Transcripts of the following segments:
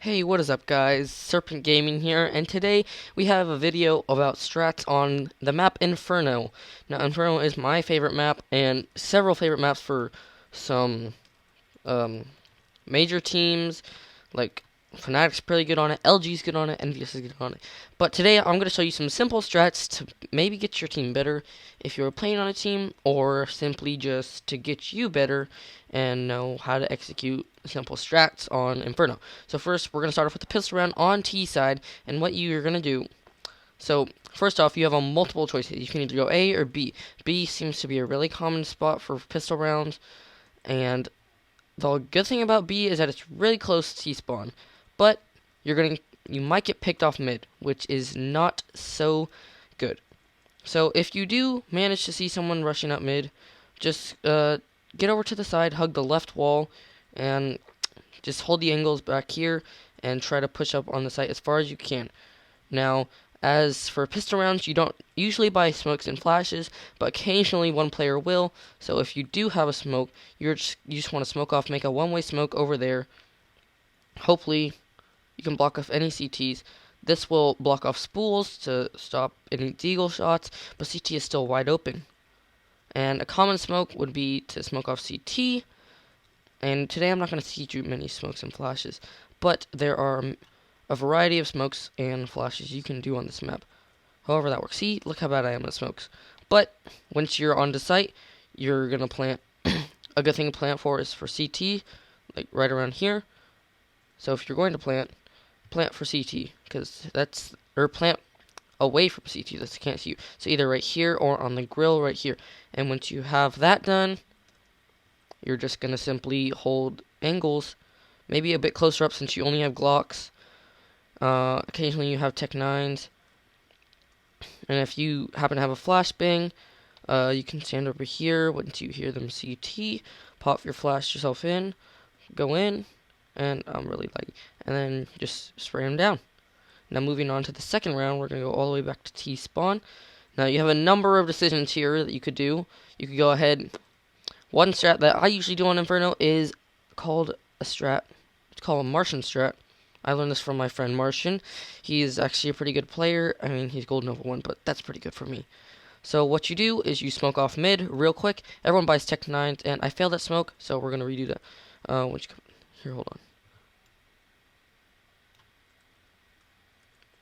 Hey, what is up guys? Serpent Gaming here, and today we have a video about strats on the map Inferno. Now, Inferno is my favorite map, and several favorite maps for some um, major teams, like Fnatic's pretty good on it, LG's good on it, Envious is good on it. But today I'm going to show you some simple strats to maybe get your team better if you're playing on a team, or simply just to get you better and know how to execute simple strats on Inferno. So first, we're going to start off with the pistol round on T side, and what you're going to do. So first off, you have multiple choices. You can either go A or B. B seems to be a really common spot for pistol rounds, and the good thing about B is that it's really close to T-spawn, but you might get picked off mid, which is not so good. So if you do manage to see someone rushing up mid, just get over to the side, hug the left wall, and just hold the angles back here and try to push up on the site as far as you can. Now, as for pistol rounds, you don't usually buy smokes and flashes, but occasionally one player will. So if you do have a smoke, you just want to smoke off, make a one-way smoke over there. Hopefully, you can block off any CTs. This will block off spools to stop any deagle shots, but CT is still wide open. And a common smoke would be to smoke off CT. And today I'm not going to teach you many smokes and flashes, but there are a variety of smokes and flashes you can do on this map. However that works. See, look how bad I am at smokes. But once you're on the site, you're going to plant. A good thing to plant for is for CT, like right around here. So if you're going to plant for CT, or plant away from CT, that can't see you. So either right here or on the grill right here. And once you have that done, you're just going to simply hold angles, maybe a bit closer up since you only have Glocks. Occasionally you have Tech 9s. And if you happen to have a flashbang, you can stand over here once you hear them CT, pop your flash yourself in, go in, and and then just spray them down. Now moving on to the second round, we're going to go all the way back to T-spawn. Now you have a number of decisions here that you could do. You could go ahead. One strat that I usually do on Inferno is called a strat. It's called a Martian strat. I learned this from my friend Martian. He is actually a pretty good player. I mean, he's gold Nova 1, but that's pretty good for me. So what you do is you smoke off mid real quick. Everyone buys Tech 9s, and I failed at smoke, so we're going to redo that. Here, hold on.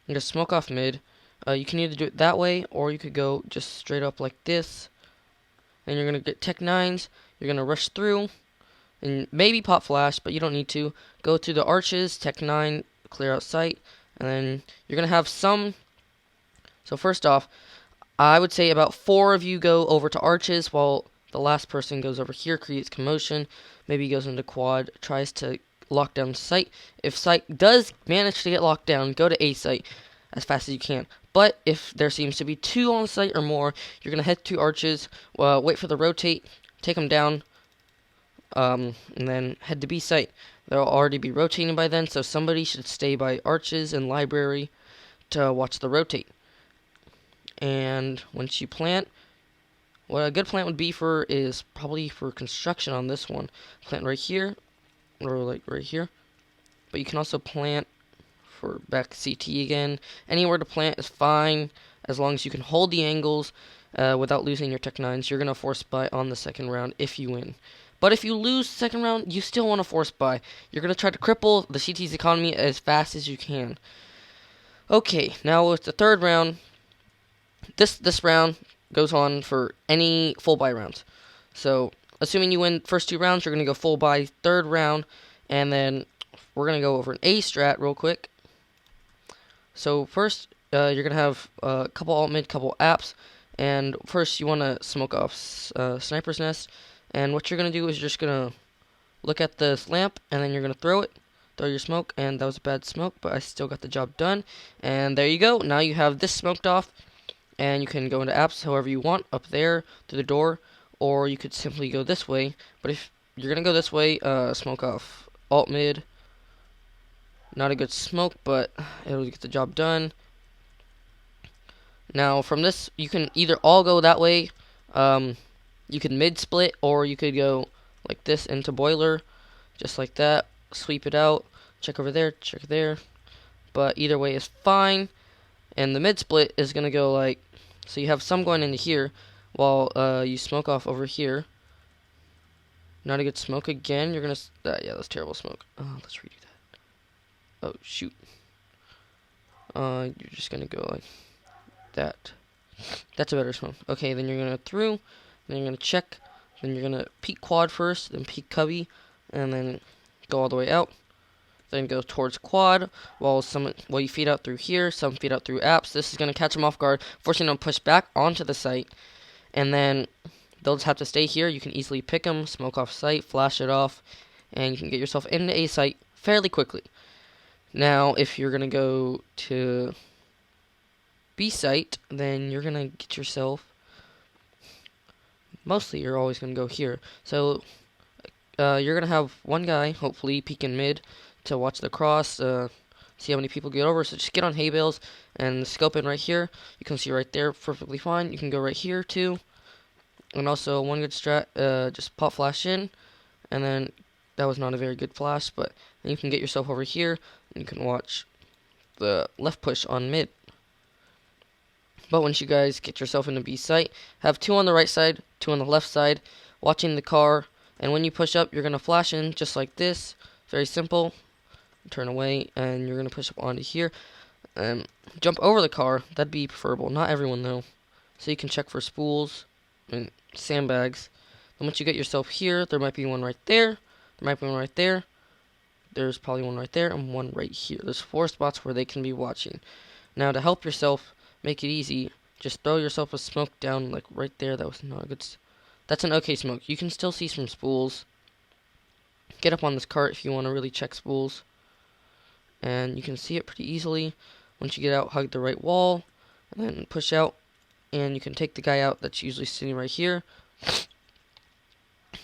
Just smoke off mid. You can either do it that way, or you could go just straight up like this. And you're going to get Tech 9s. You're going to rush through. And maybe pop flash, but you don't need to. Go to the arches, Tech 9, clear out sight. And then you're going to have some. So first off, I would say about 4 of you go over to arches, while the last person goes over here, creates commotion. Maybe goes into quad, tries to lock down sight. If sight does manage to get locked down, go to A site as fast as you can. But if there seems to be 2 on site or more, you're going to head to arches, wait for the rotate, take them down, and then head to B site. They'll already be rotating by then, so somebody should stay by arches and library to watch the rotate. And once you plant, what a good plant would be for is probably for construction on this one. Plant right here, or like right here. But you can also plant for back CT again. Anywhere to plant is fine, as long as you can hold the angles without losing your Tech 9s. You're going to force buy on the second round if you win. But if you lose the second round, you still want to force buy. You're going to try to cripple the CT's economy as fast as you can. Okay, now with the third round, this round goes on for any full buy rounds. So, assuming you win first 2 rounds, you're going to go full buy third round, and then we're going to go over an A strat real quick. So first, you're going to have a couple alt mid, couple apps, and first you want to smoke off Sniper's Nest, and what you're going to do is you're just going to look at this lamp, and then you're going to throw your smoke, and that was a bad smoke, but I still got the job done, and there you go. Now you have this smoked off, and you can go into apps however you want, up there, through the door, or you could simply go this way. But if you're going to go this way, smoke off alt mid. Not a good smoke, but it'll get the job done. Now, from this, you can either all go that way. You could mid-split, or you could go like this into boiler, just like that. Sweep it out. check over there, check there. But either way is fine. And the mid split is gonna go like, so you have some going into here, while you smoke off over here. Not a good smoke again. You're gonna, yeah, that's terrible smoke. Let's redo that. Oh shoot. You're just gonna go like that. That's a better smoke. Okay, then you're gonna through, then you're gonna check, then you're gonna peek quad first, then peek cubby, and then go all the way out. Then go towards quad, while you feed out through here, some feed out through apps. This is gonna catch them off guard, forcing them to push back onto the site, and then they'll just have to stay here. You can easily pick them, smoke off site, flash it off, and you can get yourself into a site fairly quickly. Now, if you're gonna go to B site, then you're gonna get yourself, mostly you're always gonna go here. So you're gonna have one guy, hopefully, peeking mid to watch the cross, see how many people get over. So just get on hay bales and scope in right here. You can see right there, perfectly fine. You can go right here too. And also one good strat, just pop flash in, and then that was not a very good flash, but then you can get yourself over here and you can watch the left push on mid. But once you guys get yourself into B site, have 2 on the right side, 2 on the left side, watching the car, and when you push up, you're going to flash in just like this. Very simple. Turn away, and you're going to push up onto here. Jump over the car. That'd be preferable. Not everyone, though. So you can check for spools and sandbags. Then once you get yourself here, there might be one right there. There might be one right there. There's probably one right there, and one right here. There's 4 spots where they can be watching. Now, to help yourself make it easy, just throw yourself a smoke down, like right there. That was not a good... That's an okay smoke. You can still see some spools. Get up on this cart if you want to really check spools. And you can see it pretty easily. Once you get out, hug the right wall, and then push out. And you can take the guy out that's usually sitting right here.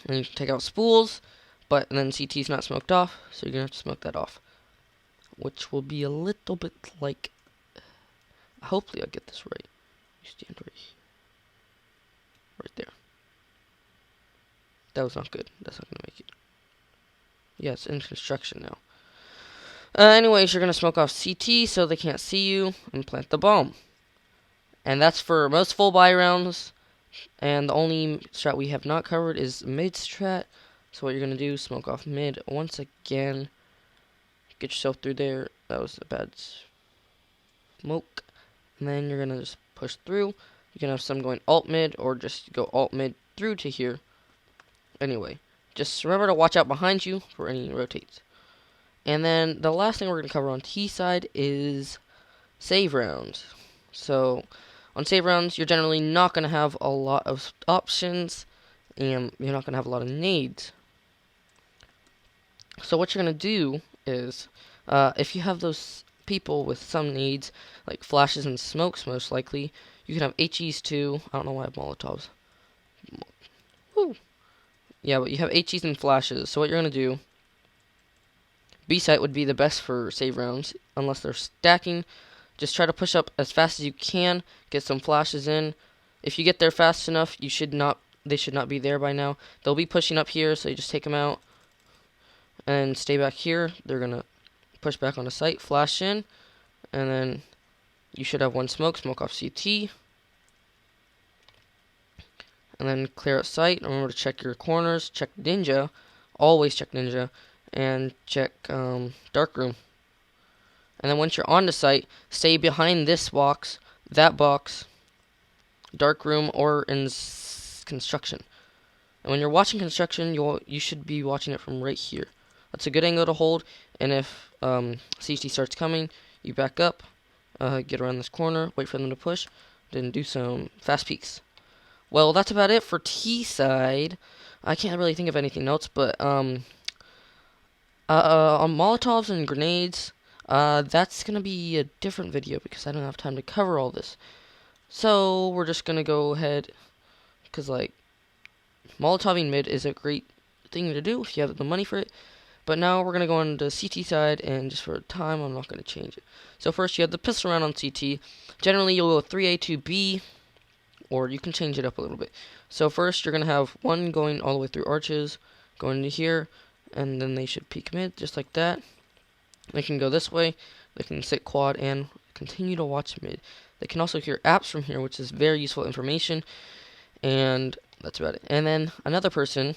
And you can take out spools, but then CT's not smoked off, so you're going to have to smoke that off. Which will be a little bit like... Hopefully I'll get this right. You stand right here. Right there. That was not good. That's not going to make it. Yeah, it's in construction now. Anyways, you're going to smoke off CT so they can't see you and plant the bomb. And that's for most full buy rounds. And the only strat we have not covered is mid strat. So what you're going to do, smoke off mid once again. Get yourself through there. That was a bad smoke. And then you're going to just push through. You can have some going alt mid or just go alt mid through to here. Anyway, just remember to watch out behind you for any rotates. And then the last thing we're going to cover on T side is save rounds. So on save rounds, you're generally not going to have a lot of options, and you're not going to have a lot of nades. So what you're going to do is, if you have those people with some nades, like flashes and smokes most likely, you can have HEs too. I don't know why I have Molotovs. Woo. Yeah, but you have HEs and flashes. So what you're going to do, B site would be the best for save rounds, unless they're stacking. Just try to push up as fast as you can, get some flashes in. If you get there fast enough, they should not be there by now. They'll be pushing up here, so you just take them out and stay back here. They're going to push back on the site, flash in, and then you should have one smoke off CT. And then clear out site. Remember to check your corners, check Ninja, always check Ninja, and check Dark Room. And then once you're on the site, stay behind this box, that box, Dark Room, or in construction. And when you're watching construction, you should be watching it from right here. That's a good angle to hold. And if CT starts coming, you back up, get around this corner, wait for them to push, then do some fast peeks. Well, that's about it for T side. I can't really think of anything else, but on Molotovs and grenades, that's gonna be a different video because I don't have time to cover all this. So we're just gonna go ahead, because like Molotoving mid is a great thing to do if you have the money for it. But now we're gonna go on the CT side, and just for time, I'm not gonna change it. So first, you have the pistol round on CT. Generally, you'll go 3A to B, or you can change it up a little bit. So first, you're gonna have one going all the way through arches, going to here, and then they should peek mid just like that. They can go this way. They can sit quad and continue to watch mid. They can also hear apps from here, which is very useful information. And that's about it. And then another person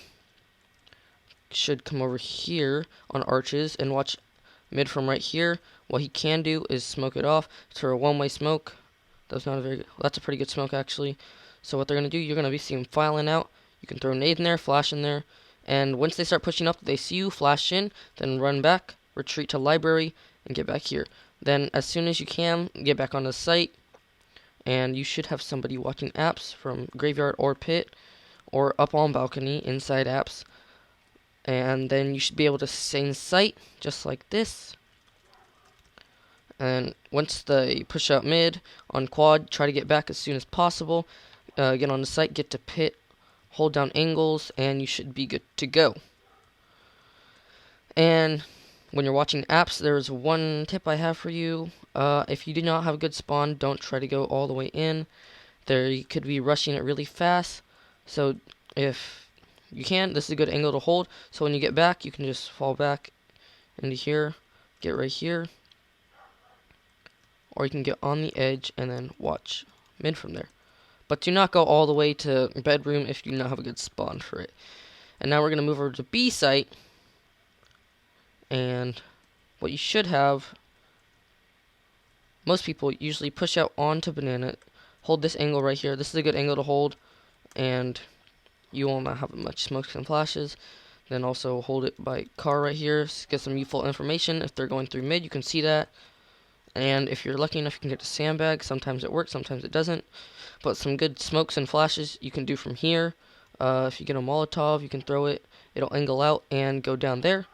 should come over here on arches and watch mid from right here. What he can do is smoke it off to a one-way smoke. That's not a very. That's a pretty good smoke actually. So what they're gonna do, you're gonna be seeing filing out. You can throw a nade in there, flash in there, and once they start pushing up, they see you, flash in, then run back, retreat to library, and get back here. Then as soon as you can, get back on the site, and you should have somebody watching apps from graveyard or pit, or up on balcony inside apps. And then you should be able to stay in sight just like this. And once they push out mid on quad, try to get back as soon as possible. Get on the site, get to pit, hold down angles, and you should be good to go. And when you're watching apps, there's one tip I have for you. If you do not have a good spawn, don't try to go all the way in. You could be rushing it really fast. So if you can, this is a good angle to hold. So when you get back, you can just fall back into here, get right here. Or you can get on the edge and then watch mid from there. But do not go all the way to bedroom if you do not have a good spawn for it. And now we're going to move over to B site. And what you should have, most people usually push out onto banana, hold this angle right here. This is a good angle to hold, and you will not have much smokes and flashes. Then also hold it by car right here, get some useful information. If they're going through mid, you can see that. And if you're lucky enough, you can get a sandbag. Sometimes it works, sometimes it doesn't. But some good smokes and flashes you can do from here. If you get a Molotov, you can throw it. It'll angle out and go down there.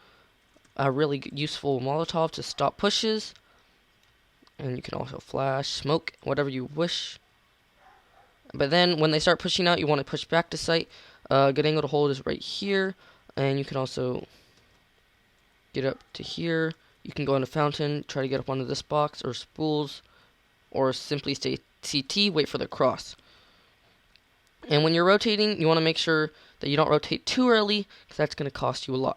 A really useful Molotov to stop pushes. And you can also flash, smoke, whatever you wish. But then when they start pushing out, you want to push back to site. Good angle to hold is right here. And you can also get up to here. You can go in a fountain, try to get up onto this box or spools, or simply stay CT, wait for the cross. And when you're rotating, you want to make sure that you don't rotate too early, because that's going to cost you a lot.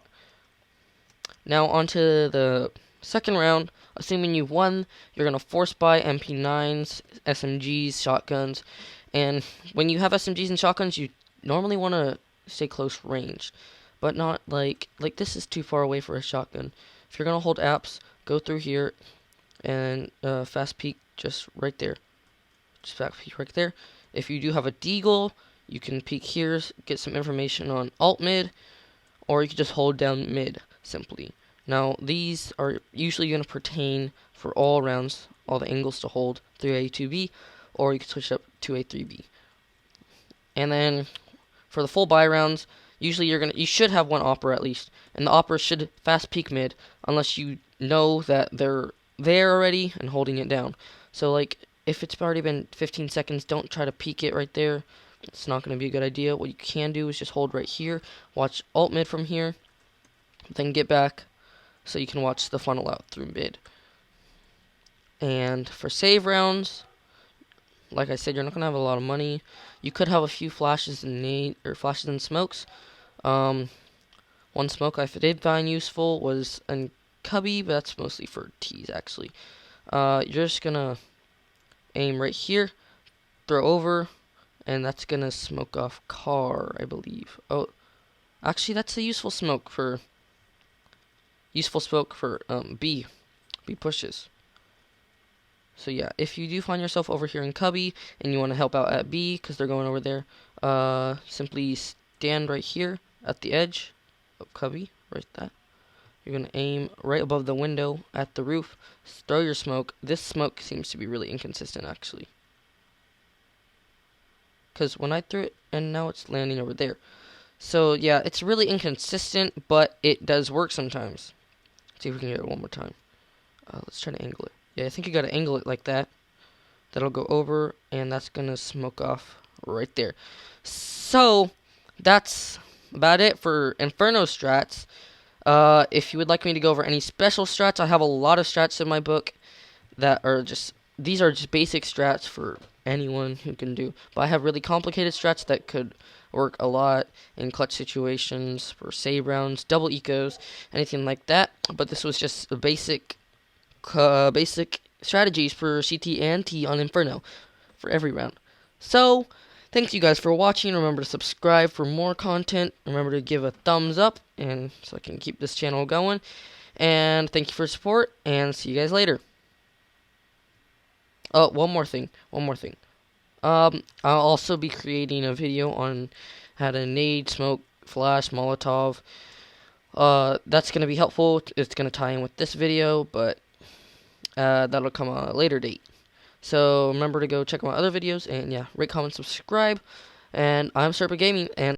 Now onto the second round. Assuming you won, you're going to force buy MP9s, SMGs, shotguns. And when you have SMGs and shotguns, you normally want to stay close range. But not like this is too far away for a shotgun. If you're going to hold apps, go through here and fast peek just right there. Just fast peek right there. If you do have a deagle, you can peek here, get some information on alt mid, or you can just hold down mid simply. Now, these are usually going to pertain for all rounds, all the angles to hold 3A, 2B, or you can switch up to a 3B. And then for the full buy rounds, usually you should have one opera at least, and the opera should fast peek mid unless you know that they're there already and holding it down. So like if it's already been 15 seconds, don't try to peek it right there. It's not going to be a good idea. What you can do is just hold right here, watch alt mid from here, then get back so you can watch the funnel out through mid. And for save rounds, like I said, you're not going to have a lot of money. You could have a few flashes and flashes and smokes. One smoke I did find useful was in cubby, but that's mostly for teas actually. You're just gonna aim right here, throw over, and that's gonna smoke off car, I believe. Oh, actually, that's a useful smoke for B pushes. So yeah, if you do find yourself over here in cubby and you want to help out at B because they're going over there, simply stand right here at the edge of cubby, right there. You're going to aim right above the window at the roof, throw your smoke. This smoke seems to be really inconsistent actually, because when I threw it and now it's landing over there. So yeah, it's really inconsistent, but it does work sometimes. Let's see if we can get it one more time. Let's try to angle it. Yeah, I think you got to angle it like that. That'll go over, and that's going to smoke off right there. So that's about it for Inferno strats. If you would like me to go over any special strats, I have a lot of strats in my book that are these are just basic strats for anyone who can do. But I have really complicated strats that could work a lot in clutch situations for save rounds, double ecos, anything like that. But this was just a basic strategies for CT and T on Inferno for every round. So, thanks you guys for watching. Remember to subscribe for more content. Remember to give a thumbs up and so I can keep this channel going. And thank you for support, and see you guys later. Oh, one more thing. I'll also be creating a video on how to nade, smoke, flash, Molotov. That's going to be helpful. It's going to tie in with this video, but that'll come a later date. So remember to go check out my other videos, and yeah, rate, comment, subscribe. And I'm Serpent Gaming, and